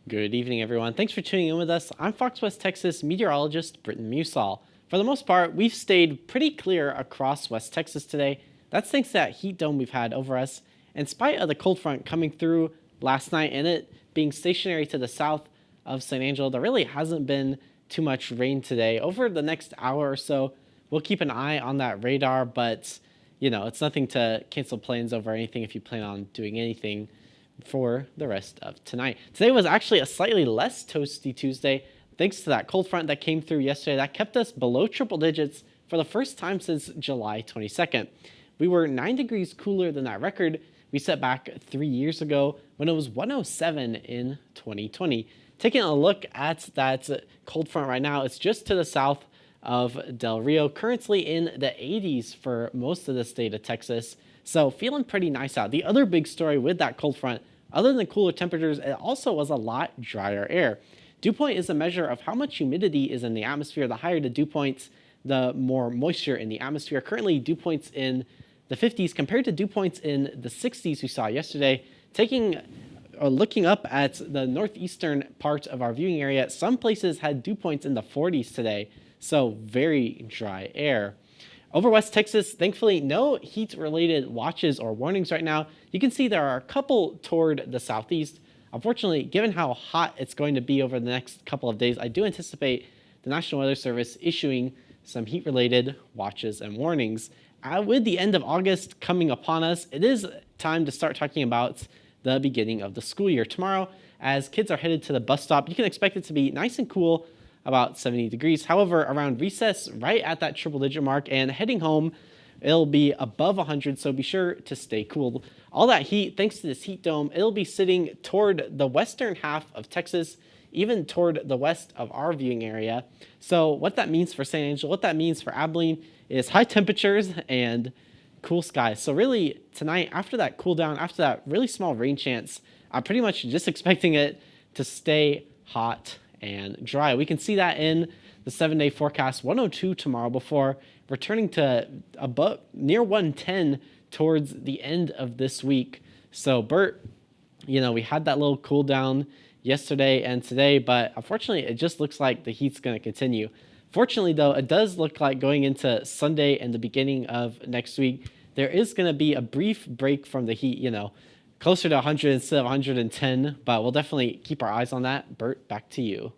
Good evening, everyone. Thanks for tuning in with us. I'm Fox West Texas meteorologist Britton Musall. For the most part, we've stayed pretty clear across West Texas today. That's thanks to that heat dome we've had over us. In spite of the cold front coming through last night and it being stationary to the south of San Angelo, there really hasn't been too much rain today. Over the next hour or so, we'll keep an eye on that radar, but it's nothing to cancel plans over anything if you plan on doing anything for the rest of tonight. Today was actually a slightly less toasty Tuesday thanks to that cold front that came through yesterday that kept us below triple digits for the first time since July 22nd. We were 9 degrees cooler than that record we set back 3 years ago when it was 107 in 2020. Taking a look at that cold front right now, it's just to the south of Del Rio, currently in the 80s for most of the state of Texas. So feeling pretty nice out. The other big story with that cold front, other than cooler temperatures, it also was a lot drier air. Dew point is a measure of how much humidity is in the atmosphere. The higher the dew points, the more moisture in the atmosphere. Currently, dew points in the 50s compared to dew points in the 60s we saw yesterday. Looking up at the northeastern part of our viewing area, some places had dew points in the 40s today. So very dry air. Over West Texas, thankfully, no heat-related watches or warnings right now. You can see there are a couple toward the southeast. Unfortunately, given how hot it's going to be over the next couple of days, I do anticipate the National Weather Service issuing some heat-related watches and warnings. With the end of August coming upon us, it is time to start talking about the beginning of the school year. Tomorrow, as kids are headed to the bus stop, you can expect it to be nice and cool, about 70 degrees. However, around recess, right at that triple digit mark, and heading home, it'll be above 100, so be sure to stay cool. All that heat, thanks to this heat dome, it'll be sitting toward the western half of Texas, even toward the west of our viewing area. So what that means for San Angelo, what that means for Abilene, is high temperatures and cool skies. So really, tonight, after that cool down, after that really small rain chance, I'm pretty much just expecting it to stay hot and dry. We can see that in the 7-day forecast. 102 tomorrow before returning to above near 110 towards the end of this week. So Bert, we had that little cool down yesterday and today, but unfortunately it just looks like the heat's going to continue. Fortunately though, it does look like going into Sunday and the beginning of next week, there is going to be a brief break from the heat, closer to 100 instead of 110, but we'll definitely keep our eyes on that. Bert, back to you.